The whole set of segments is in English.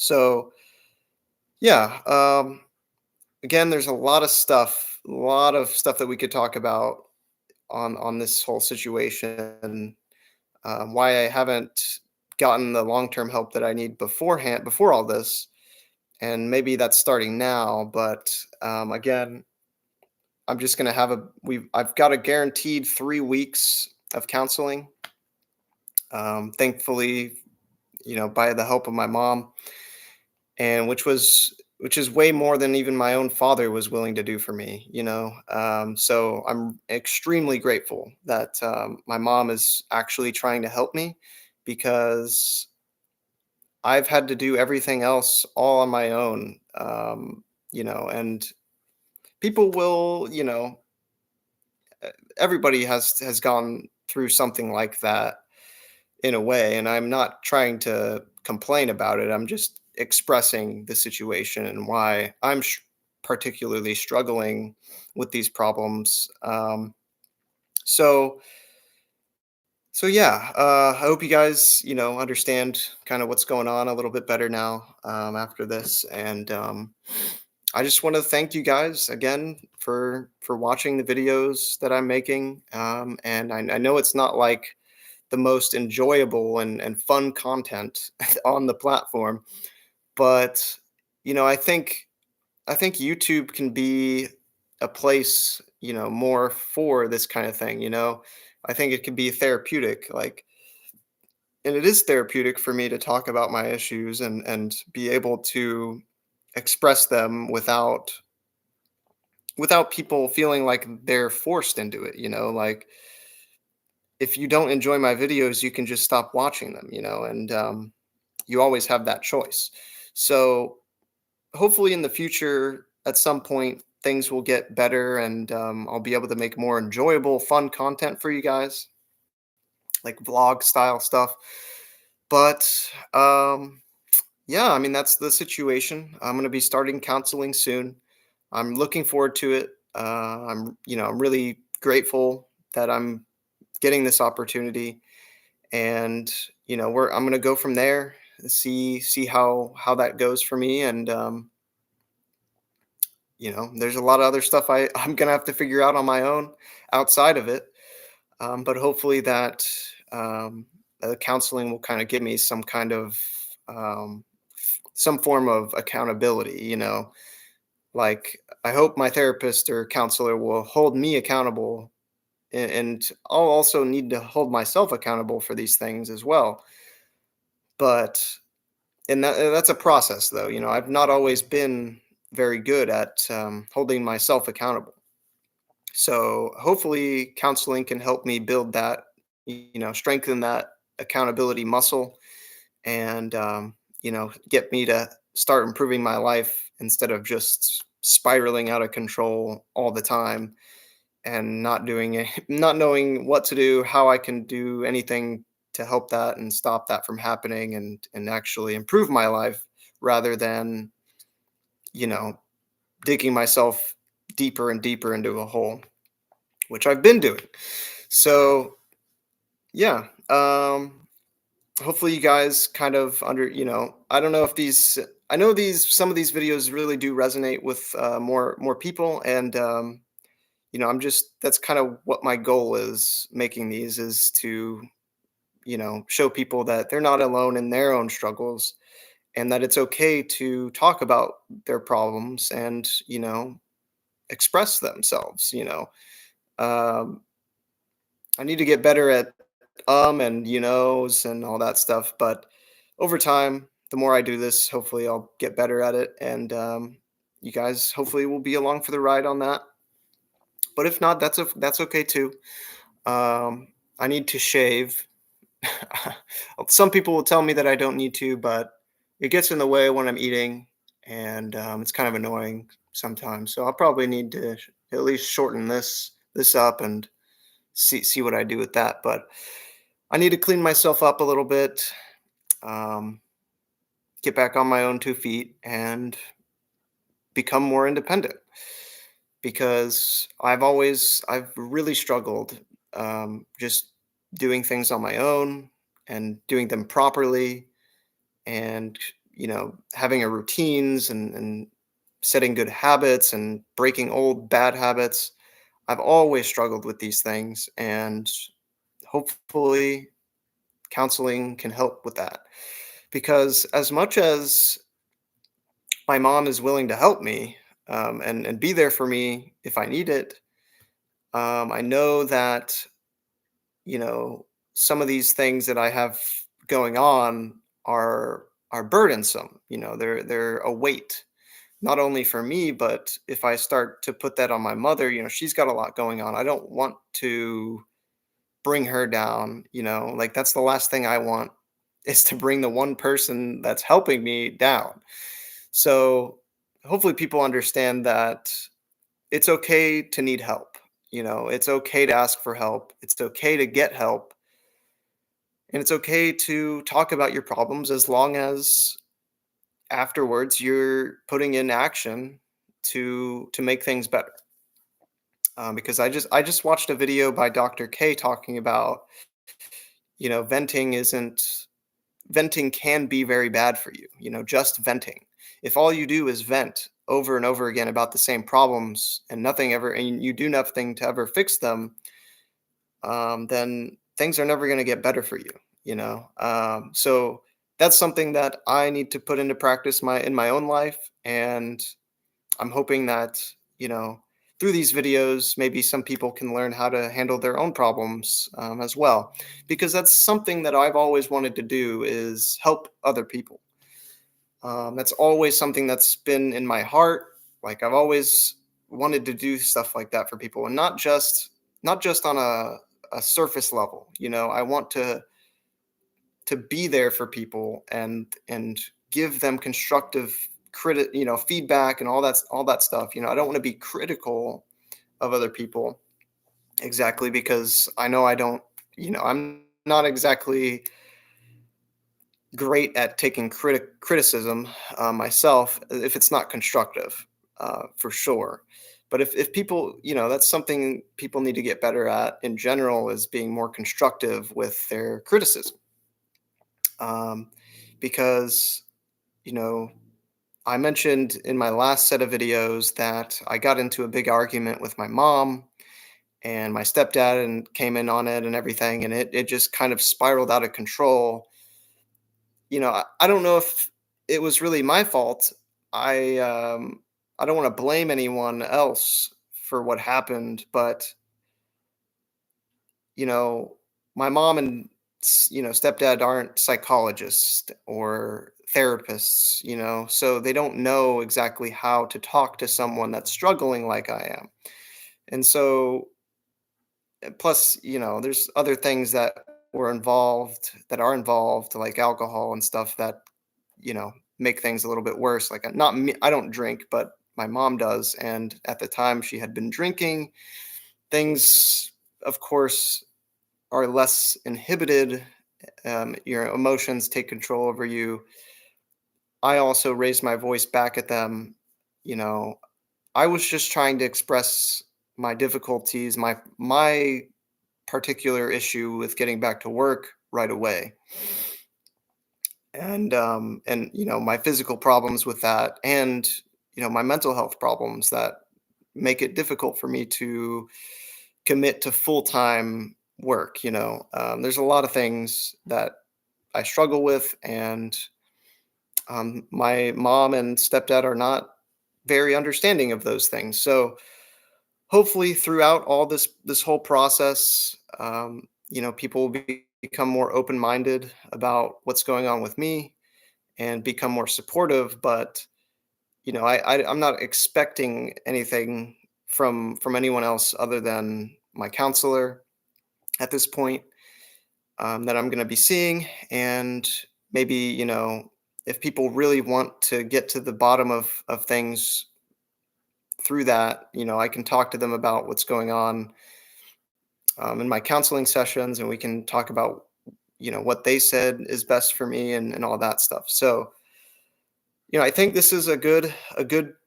So yeah, again, there's a lot of stuff that we could talk about on this whole situation. Why I haven't gotten the long term help that I need before all this, and maybe that's starting now. But again, I'm just gonna have a we I've got a guaranteed 3 weeks of counseling. Thankfully, by the help of my mom, and which is way more than even my own father was willing to do for me. So I'm extremely grateful that my mom is actually trying to help me, because I've had to do everything else all on my own. And people will, everybody has gone through something like that in a way, and I'm not trying to complain about it. I'm just expressing the situation and why particularly struggling with these problems. So so yeah, I hope you guys, understand kind of what's going on a little bit better now, after this. And I just want to thank you guys again for watching the videos that I'm making. And I know it's not like the most enjoyable and fun content on the platform, but I think YouTube can be a place, more for this kind of thing. I think it can be therapeutic, like, and it is therapeutic for me to talk about my issues and be able to express them without people feeling like they're forced into it. Like, if you don't enjoy my videos, you can just stop watching them. And you always have that choice. So hopefully in the future, at some point, things will get better, and I'll be able to make more enjoyable, fun content for you guys, like vlog style stuff. But yeah, I mean, that's the situation. I'm going to be starting counseling soon. I'm looking forward to it. I'm really grateful that I'm getting this opportunity, and I'm going to go from there, see how that goes for me. And there's a lot of other stuff I'm going to have to figure out on my own outside of it. But hopefully that counseling will kind of give me um, some form of accountability. Like, I hope my therapist or counselor will hold me accountable, and I'll also need to hold myself accountable for these things as well. But that's a process, though. I've not always been very good at holding myself accountable. So hopefully, counseling can help me build that, strengthen that accountability muscle, and get me to start improving my life instead of just spiraling out of control all the time, and not doing it, not knowing what to do, how I can do anything to help that and stop that from happening, and actually improve my life, rather than, you know, digging myself deeper and deeper into a hole, which I've been doing. So, yeah, hopefully you guys kind of I don't know if I know some of these videos really do resonate with more people. And I'm just that's kind of what my goal is, making these, is to show people that they're not alone in their own struggles, and that it's okay to talk about their problems and express themselves. um I need to get better at and and all that stuff, but over time, the more I do this, hopefully I'll get better at it, and you guys hopefully will be along for the ride on that. But if not, that's okay too. I need to shave. Some people will tell me that I don't need to, but it gets in the way when I'm eating, and it's kind of annoying sometimes. So I'll probably need to at least shorten this up and see what I do with that. But I need to clean myself up a little bit, um, get back on my own 2 feet, and become more independent, because I've really struggled, just doing things on my own and doing them properly, and having a routines and setting good habits and breaking old bad habits. I've always struggled with these things, and hopefully counseling can help with that. Because as much as my mom is willing to help me, and be there for me if I need it, I know that you know some of these things that I have going on are burdensome. They're a weight, not only for me, but if I start to put that on my mother, she's got a lot going on. I don't want to bring her down. Like, that's the last thing I want, is to bring the one person that's helping me down. So hopefully people understand that it's okay to need help. It's okay to ask for help. It's okay to get help. And it's okay to talk about your problems, as long as afterwards you're putting in action to make things better. Because I just watched a video by Dr. K talking about, venting can be very bad for you. Just venting. If all you do is vent over and over again about the same problems, and you do nothing to ever fix them, then things are never going to get better for you. So that's something that I need to put into practice in my own life, and I'm hoping that, through these videos, maybe some people can learn how to handle their own problems, as well, because that's something that I've always wanted to do, is help other people. That's always something that's been in my heart. Like, I've always wanted to do stuff like that for people, and not just on a surface level. I want to be there for people, and give them constructive feedback, and all that stuff. I don't want to be critical of other people, exactly, because I know I don't I'm not exactly great at taking criticism, myself, if it's not constructive, for sure. But if people, that's something people need to get better at in general, is being more constructive with their criticism. um, because you know I mentioned in my last set of videos that I got into a big argument with my mom and my stepdad, and came in on it and everything, and it just kind of spiraled out of control. I don't know if it was really my fault. I don't want to blame anyone else for what happened, but you know, my mom and stepdad aren't psychologists or therapists, so they don't know exactly how to talk to someone that's struggling like I am. And so, plus, there's other things that are involved, like alcohol and stuff, that you know make things a little bit worse. Like, not me, I don't drink, but my mom does, and at the time she had been drinking. Things, of course, are less inhibited. Your emotions take control over you. I also raised my voice back at them. You know, I was just trying to express my difficulties, my particular issue with getting back to work right away, and my physical problems with that, and my mental health problems that make it difficult for me to commit to full time work. There's a lot of things that I struggle with, and my mom and stepdad are not very understanding of those things. So hopefully, throughout all this whole process, people will become more open minded about what's going on with me, and become more supportive. But I'm not expecting anything from anyone else other than my counselor at this point, that I'm going to be seeing. And maybe, if people really want to get to the bottom of things through that, I can talk to them about what's going on, in my counseling sessions, and we can talk about, what they said is best for me, and all that stuff. So, I think this is a good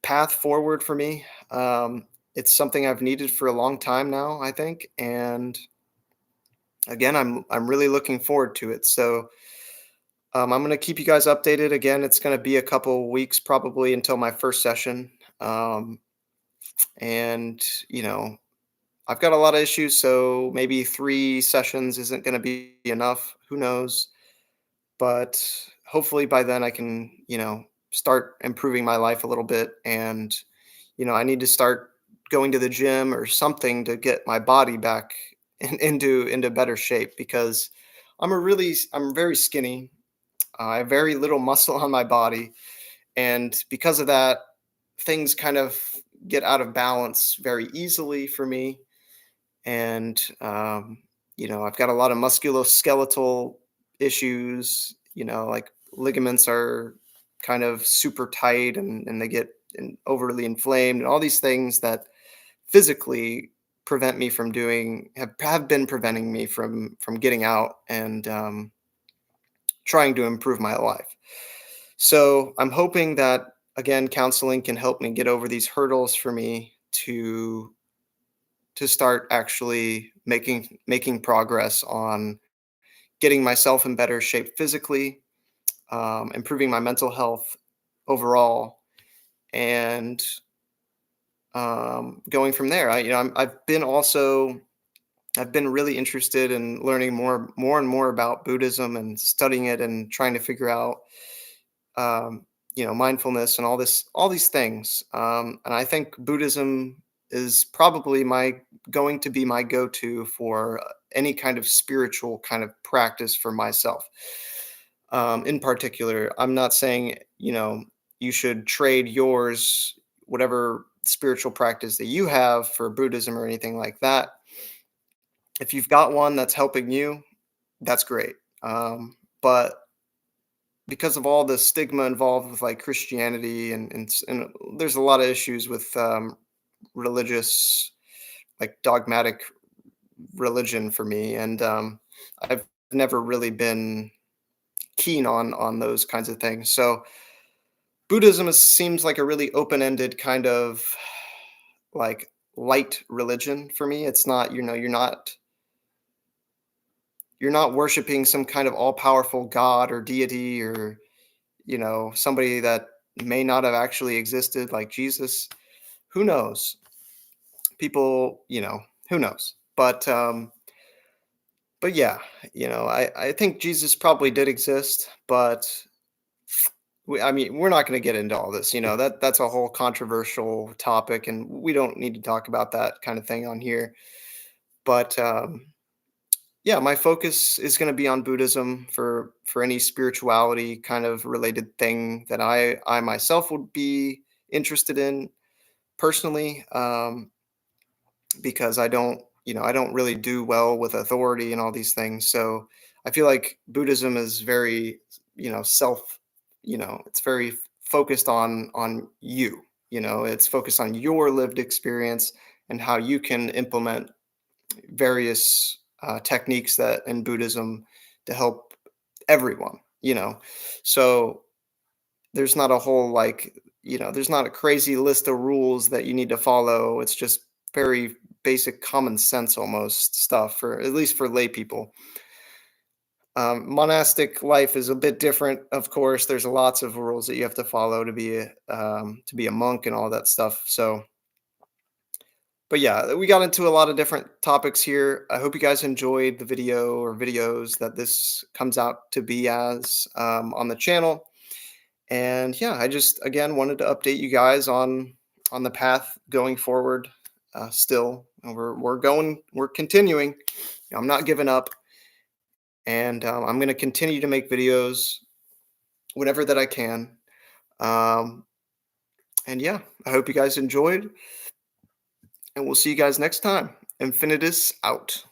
path forward for me. It's something I've needed for a long time now, I think. And again, I'm really looking forward to it. So I'm gonna keep you guys updated. Again, it's gonna be a couple weeks probably until my first session. And you know, I've got a lot of issues, so maybe 3 sessions isn't gonna be enough. Who knows? But hopefully by then I can, start improving my life a little bit. And, I need to start going to the gym or something to get my body back into better shape because I'm very skinny. I have very little muscle on my body, and because of that, things kind of get out of balance very easily for me. And I've got a lot of musculoskeletal issues. Like ligaments are kind of super tight, and they get overly inflamed, and all these things that physically prevent me from doing have been preventing me from getting out and trying to improve my life. So I'm hoping that, again, counseling can help me get over these hurdles for me to start actually making progress on getting myself in better shape physically, improving my mental health overall, and going from there. I've been really interested in learning more and more about Buddhism and studying it and trying to figure out mindfulness and all these things. And I think Buddhism is probably my going to be my go-to for any kind of spiritual kind of practice for myself. In particular, I'm not saying you should trade yours, whatever spiritual practice that you have, for Buddhism or anything like that. If you've got one that's helping you, that's great. But because of all the stigma involved with like Christianity, and there's a lot of issues with religious, like dogmatic religion for me, and I've never really been keen on those kinds of things. So seems like a really open-ended kind of like light religion for me. It's not, you're not worshiping some kind of all-powerful god or deity, or somebody that may not have actually existed, like Jesus. Who knows? People, who knows? But yeah, I think Jesus probably did exist, but I mean, we're not going to get into all this. That's a whole controversial topic, and we don't need to talk about that kind of thing on here. But yeah, my focus is going to be on Buddhism for any spirituality kind of related thing that I myself would be interested in personally, because I don't really do well with authority and all these things. So I feel like Buddhism is very, self, it's very focused on you. It's focused on your lived experience and how you can implement various techniques that in Buddhism to help everyone. So there's not a whole there's not a crazy list of rules that you need to follow. It's just very basic common sense almost stuff, for at least for lay people. Monastic life is a bit different, of course. There's lots of rules that you have to follow to be a monk and all that stuff. So, but yeah, we got into a lot of different topics here. I hope you guys enjoyed the video or videos that this comes out to be as, on the channel. And yeah, I just again wanted to update you guys on the path going forward. Still, and we're continuing. I'm not giving up, and I'm going to continue to make videos whenever that I can. Um, and yeah, I hope you guys enjoyed, and we'll see you guys next time. Infinitus out.